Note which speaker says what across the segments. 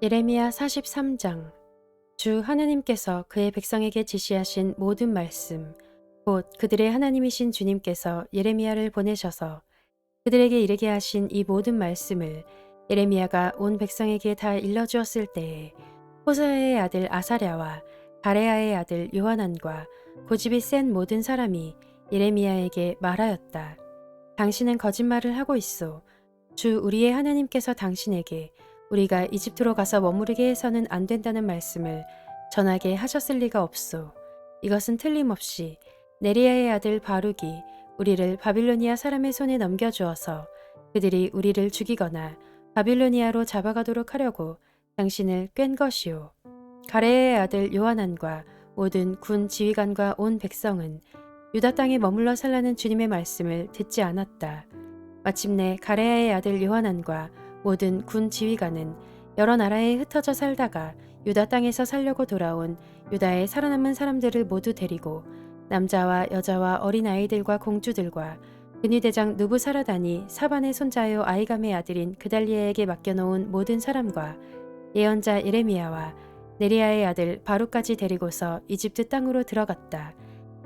Speaker 1: 예레미야 43장. 주 하나님께서 그의 백성에게 지시하신 모든 말씀, 곧 그들의 하나님이신 주님께서 예레미야를 보내셔서 그들에게 이르게 하신 이 모든 말씀을 예레미야가 온 백성에게 다 일러주었을 때에 호사야의 아들 아사랴와 가레야의 아들 요하난과 고집이 센 모든 사람이 예레미야에게 말하였다. 당신은 거짓말을 하고 있소. 주 우리의 하나님께서 당신에게 우리가 이집트로 가서 머무르게 해서는 안 된다는 말씀을 전하게 하셨을 리가 없소. 이것은 틀림없이 네리야의 아들 바룩이 우리를 바빌로니아 사람의 손에 넘겨주어서 그들이 우리를 죽이거나 바빌로니아로 잡아가도록 하려고 당신을 꿰은 것이오. 가레야의 아들 요하난과 모든 군 지휘관과 온 백성은 유다 땅에 머물러 살라는 주님의 말씀을 듣지 않았다. 마침내 가레야의 아들 요하난과 모든 군 지휘관은 여러 나라에 흩어져 살다가 유다 땅에서 살려고 돌아온 유다의 살아남은 사람들을 모두 데리고 남자와 여자와 어린아이들과 공주들과 근위대장 누부사라단이 사반의 손자요 아이감의 아들인 그달리아에게 맡겨놓은 모든 사람과 예언자 예레미야와 네리야의 아들 바룩까지 데리고서 이집트 땅으로 들어갔다.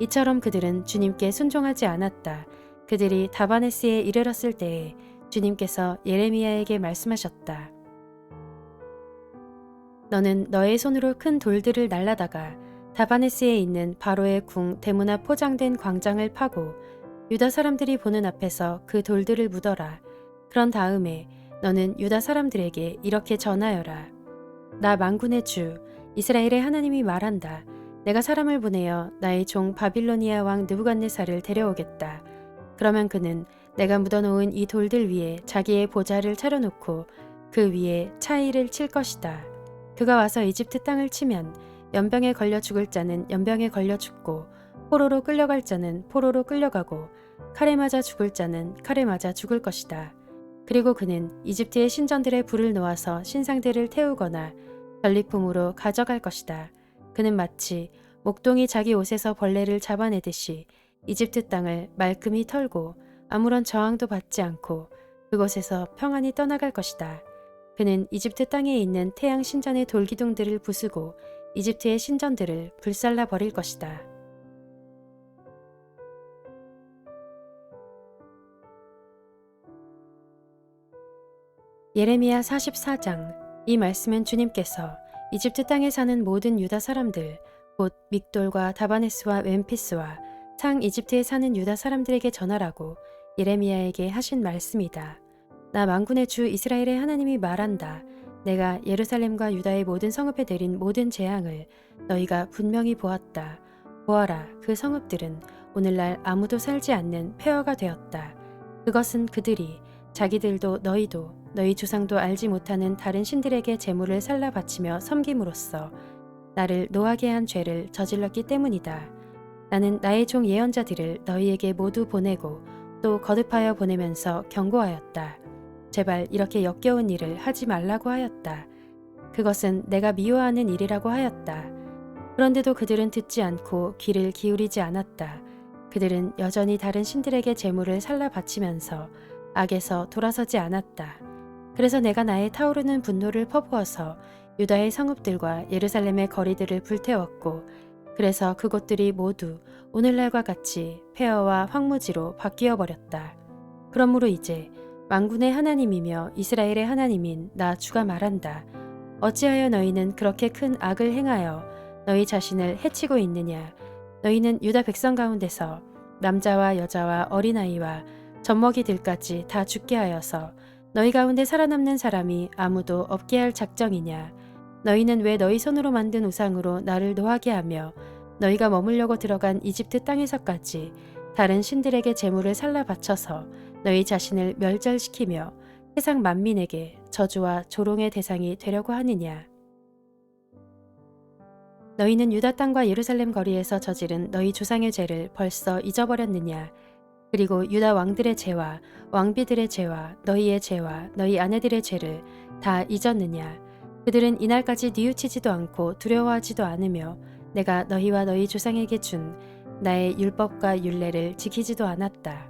Speaker 1: 이처럼 그들은 주님께 순종하지 않았다. 그들이 다바네스에 이르렀을 때에 주님께서 예레미야에게 말씀하셨다. 너는 너의 손으로 큰 돌들을 날라다가 다바네스에 있는 바로의 궁 대문 앞 포장된 광장을 파고 유다 사람들이 보는 앞에서 그 돌들을 묻어라. 그런 다음에 너는 유다 사람들에게 이렇게 전하여라. 나 만군의 주 이스라엘의 하나님이 말한다. 내가 사람을 보내어 나의 종 바빌로니아 왕 느부갓네살을 데려오겠다. 그러면 그는 내가 묻어놓은 이 돌들 위에 자기의 보좌를 차려놓고 그 위에 차이를 칠 것이다. 그가 와서 이집트 땅을 치면 연병에 걸려 죽을 자는 연병에 걸려 죽고 포로로 끌려갈 자는 포로로 끌려가고 칼에 맞아 죽을 자는 칼에 맞아 죽을 것이다. 그리고 그는 이집트의 신전들에 불을 놓아서 신상들을 태우거나 전리품으로 가져갈 것이다. 그는 마치 목동이 자기 옷에서 벌레를 잡아내듯이 이집트 땅을 말끔히 털고 아무런 저항도 받지 않고 그곳에서 평안히 떠나갈 것이다. 그는 이집트 땅에 있는 태양 신전의 돌기둥들을 부수고 이집트의 신전들을 불살라 버릴 것이다. 예레미야 44장. 이 말씀은 주님께서 이집트 땅에 사는 모든 유다 사람들, 곧 믹돌과 다바네스와 멤피스와 상 이집트에 사는 유다 사람들에게 전하라고 예레미야에게 하신 말씀이다. 나 만군의 주 이스라엘의 하나님이 말한다. 내가 예루살렘과 유다의 모든 성읍에 내린 모든 재앙을 너희가 분명히 보았다. 보아라, 그 성읍들은 오늘날 아무도 살지 않는 폐허가 되었다. 그것은 그들이 자기들도 너희도 너희 조상도 알지 못하는 다른 신들에게 제물을 살라 바치며 섬김으로써 나를 노하게 한 죄를 저질렀기 때문이다. 나는 나의 종 예언자들을 너희에게 모두 보내고 또 거듭하여 보내면서 경고하였다. 제발 이렇게 역겨운 일을 하지 말라고 하였다. 그것은 내가 미워하는 일이라고 하였다. 그런데도 그들은 듣지 않고 귀를 기울이지 않았다. 그들은 여전히 다른 신들에게 제물을 살라 바치면서 악에서 돌아서지 않았다. 그래서 내가 나의 타오르는 분노를 퍼부어서 유다의 성읍들과 예루살렘의 거리들을 불태웠고 그래서 그곳들이 모두 오늘날과 같이 폐허와 황무지로 바뀌어 버렸다. 그러므로 이제 만군의 하나님이며 이스라엘의 하나님인 나 주가 말한다. 어찌하여 너희는 그렇게 큰 악을 행하여 너희 자신을 해치고 있느냐. 너희는 유다 백성 가운데서 남자와 여자와 어린아이와 젖먹이들까지 다 죽게 하여서 너희 가운데 살아남는 사람이 아무도 없게 할 작정이냐. 너희는 왜 너희 손으로 만든 우상으로 나를 노하게 하며 너희가 머물려고 들어간 이집트 땅에서까지 다른 신들에게 제물을 살라 바쳐서 너희 자신을 멸절시키며 세상 만민에게 저주와 조롱의 대상이 되려고 하느냐. 너희는 유다 땅과 예루살렘 거리에서 저지른 너희 조상의 죄를 벌써 잊어버렸느냐. 그리고 유다 왕들의 죄와 왕비들의 죄와 너희의 죄와 너희 아내들의 죄를 다 잊었느냐. 그들은 이날까지 뉘우치지도 않고 두려워하지도 않으며 내가 너희와 너희 조상에게 준 나의 율법과 율례를 지키지도 않았다.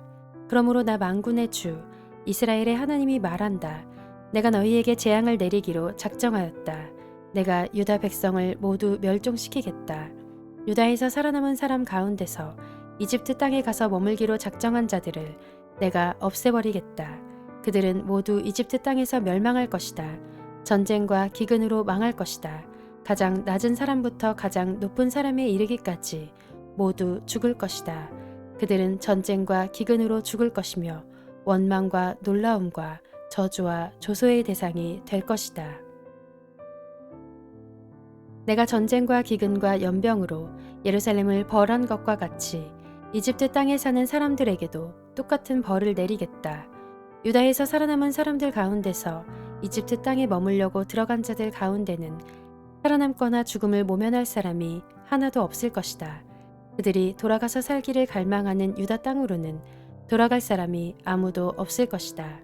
Speaker 1: 그러므로 나 만군의 주 이스라엘의 하나님이 말한다. 내가 너희에게 재앙을 내리기로 작정하였다. 내가 유다 백성을 모두 멸종시키겠다. 유다에서 살아남은 사람 가운데서 이집트 땅에 가서 머물기로 작정한 자들을 내가 없애버리겠다. 그들은 모두 이집트 땅에서 멸망할 것이다. 전쟁과 기근으로 망할 것이다. 가장 낮은 사람부터 가장 높은 사람에 이르기까지 모두 죽을 것이다. 그들은 전쟁과 기근으로 죽을 것이며 원망과 놀라움과 저주와 조소의 대상이 될 것이다. 내가 전쟁과 기근과 연병으로 예루살렘을 벌한 것과 같이 이집트 땅에 사는 사람들에게도 똑같은 벌을 내리겠다. 유다에서 살아남은 사람들 가운데서 이집트 땅에 머물려고 들어간 자들 가운데는 살아남거나 죽음을 모면할 사람이 하나도 없을 것이다. 그들이 돌아가서 살기를 갈망하는 유다 땅으로는 돌아갈 사람이 아무도 없을 것이다.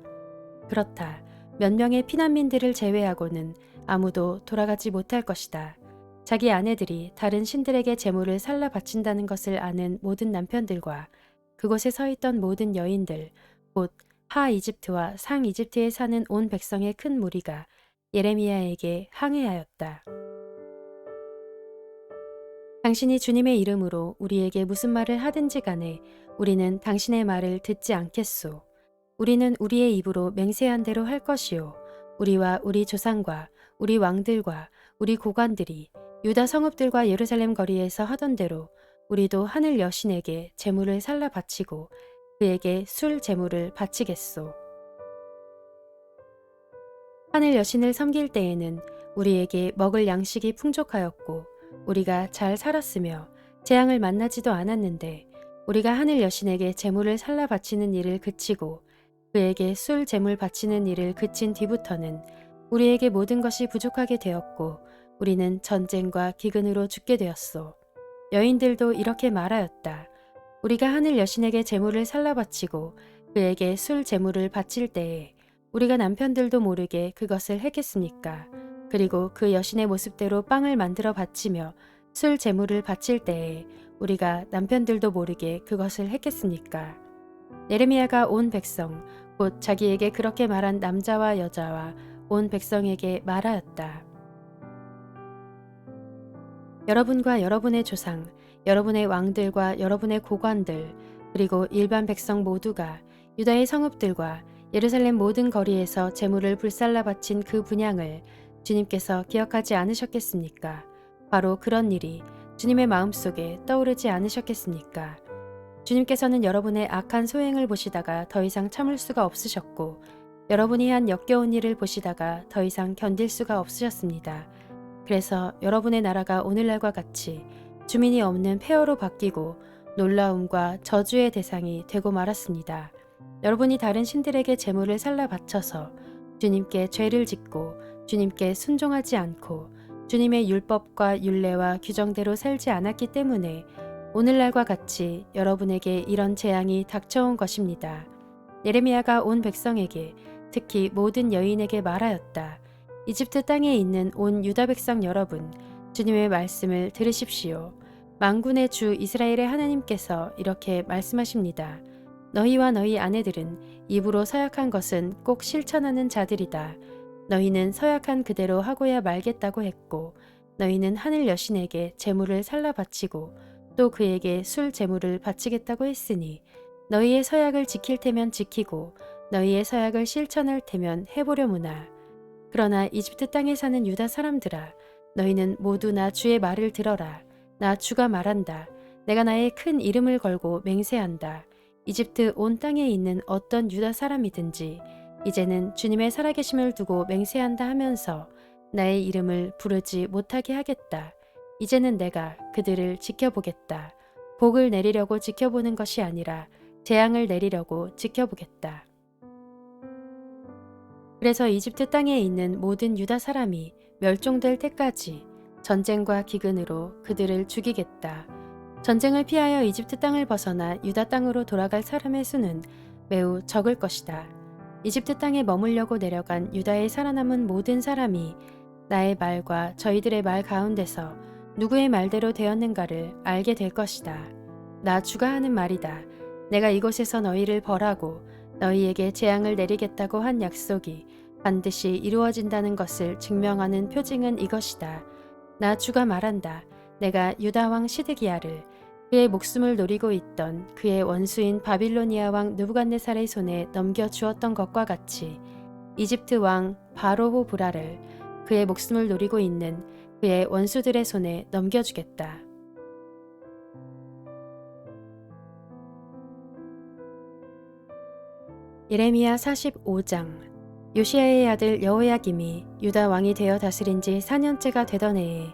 Speaker 1: 그렇다. 몇 명의 피난민들을 제외하고는 아무도 돌아가지 못할 것이다. 자기 아내들이 다른 신들에게 제물을 살라 바친다는 것을 아는 모든 남편들과 그곳에 서 있던 모든 여인들, 곧 하 이집트와 상 이집트에 사는 온 백성의 큰 무리가 예레미야에게 항의하였다. 당신이 주님의 이름으로 우리에게 무슨 말을 하든지 간에 우리는 당신의 말을 듣지 않겠소. 우리는 우리의 입으로 맹세한 대로 할 것이요. 우리와 우리 조상과 우리 왕들과 우리 고관들이 유다 성읍들과 예루살렘 거리에서 하던 대로 우리도 하늘 여신에게 제물을 살라 바치고 그에게 술 제물을 바치겠소. 하늘 여신을 섬길 때에는 우리에게 먹을 양식이 풍족하였고 우리가 잘 살았으며 재앙을 만나지도 않았는데 우리가 하늘 여신에게 제물을 살라 바치는 일을 그치고 그에게 술 제물 바치는 일을 그친 뒤부터는 우리에게 모든 것이 부족하게 되었고 우리는 전쟁과 기근으로 죽게 되었소. 여인들도 이렇게 말하였다. 우리가 하늘 여신에게 제물을 살라 바치고 그에게 술 제물을 바칠 때에 우리가 남편들도 모르게 그것을 했겠습니까? 그리고 그 여신의 모습대로 빵을 만들어 바치며 술 제물을 바칠 때에 우리가 남편들도 모르게 그것을 했겠습니까? 예레미야가 온 백성, 곧 자기에게 그렇게 말한 남자와 여자와 온 백성에게 말하였다. 여러분과 여러분의 조상, 여러분의 왕들과 여러분의 고관들, 그리고 일반 백성 모두가 유다의 성읍들과 예루살렘 모든 거리에서 제물을 불살라 바친 그 분향을 주님께서 기억하지 않으셨겠습니까? 바로 그런 일이 주님의 마음속에 떠오르지 않으셨겠습니까? 주님께서는 여러분의 악한 소행을 보시다가 더 이상 참을 수가 없으셨고 여러분이 한 역겨운 일을 보시다가 더 이상 견딜 수가 없으셨습니다. 그래서 여러분의 나라가 오늘날과 같이 주민이 없는 폐허로 바뀌고 놀라움과 저주의 대상이 되고 말았습니다. 여러분이 다른 신들에게 제물을 살라 바쳐서 주님께 죄를 짓고 주님께 순종하지 않고 주님의 율법과 율례와 규정대로 살지 않았기 때문에 오늘날과 같이 여러분에게 이런 재앙이 닥쳐온 것입니다. 예레미야가 온 백성에게 특히 모든 여인에게 말하였다. 이집트 땅에 있는 온 유다 백성 여러분, 주님의 말씀을 들으십시오. 만군의 주 이스라엘의 하나님께서 이렇게 말씀하십니다. 너희와 너희 아내들은 입으로 서약한 것은 꼭 실천하는 자들이다. 너희는 서약한 그대로 하고야 말겠다고 했고 너희는 하늘 여신에게 제물을 살라 바치고 또 그에게 술 제물을 바치겠다고 했으니 너희의 서약을 지킬 테면 지키고 너희의 서약을 실천할 테면 해보려무나. 그러나 이집트 땅에 사는 유다 사람들아, 너희는 모두 나 주의 말을 들어라. 나 주가 말한다. 내가 나의 큰 이름을 걸고 맹세한다. 이집트 온 땅에 있는 어떤 유다 사람이든지 이제는 주님의 살아계심을 두고 맹세한다 하면서 나의 이름을 부르지 못하게 하겠다. 이제는 내가 그들을 지켜보겠다. 복을 내리려고 지켜보는 것이 아니라 재앙을 내리려고 지켜보겠다. 그래서 이집트 땅에 있는 모든 유다 사람이 멸종될 때까지 전쟁과 기근으로 그들을 죽이겠다. 전쟁을 피하여 이집트 땅을 벗어나 유다 땅으로 돌아갈 사람의 수는 매우 적을 것이다. 이집트 땅에 머물려고 내려간 유다에 살아남은 모든 사람이 나의 말과 저희들의 말 가운데서 누구의 말대로 되었는가를 알게 될 것이다. 나 주가 하는 말이다. 내가 이곳에서 너희를 벌하고 너희에게 재앙을 내리겠다고 한 약속이 반드시 이루어진다는 것을 증명하는 표징은 이것이다. 나 주가 말한다. 내가 유다 왕 시드기야를 그의 목숨을 노리고 있던 그의 원수인 바빌로니아 왕 느부갓네살의 손에 넘겨주었던 것과 같이 이집트 왕 바로호브라를 그의 목숨을 노리고 있는 그의 원수들의 손에 넘겨주겠다. 예레미야 45장. 요시야의 아들 여호야김이 유다 왕이 되어 다스린 지 4년째가 되던 해에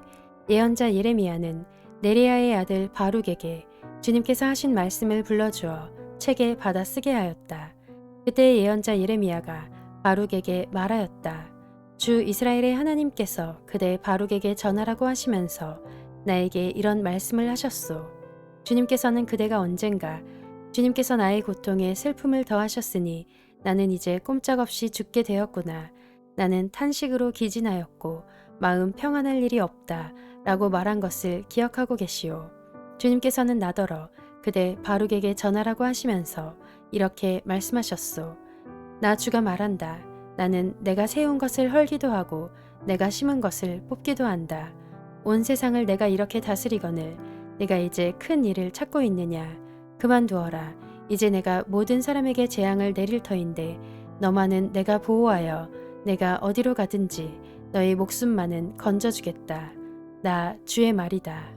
Speaker 1: 예언자 예레미야는 네리야의 아들 바룩에게 주님께서 하신 말씀을 불러주어 책에 받아 쓰게 하였다. 그때 예언자 예레미야가 바룩에게 말하였다. 주 이스라엘의 하나님께서 그대 바룩에게 전하라고 하시면서 나에게 이런 말씀을 하셨소. 주님께서는 그대가 언젠가 주님께서 나의 고통에 슬픔을 더하셨으니 나는 이제 꼼짝없이 죽게 되었구나. 나는 탄식으로 기진하였고 마음 평안할 일이 없다 라고 말한 것을 기억하고 계시오. 주님께서는 나더러 그대 바룩에게 전하라고 하시면서 이렇게 말씀하셨소. 나 주가 말한다. 나는 내가 세운 것을 헐기도 하고 내가 심은 것을 뽑기도 한다. 온 세상을 내가 이렇게 다스리거늘 내가 이제 큰 일을 찾고 있느냐. 그만두어라. 이제 내가 모든 사람에게 재앙을 내릴 터인데 너만은 내가 보호하여 내가 어디로 가든지 너의 목숨만은 건져주겠다. 나 주의 말이다.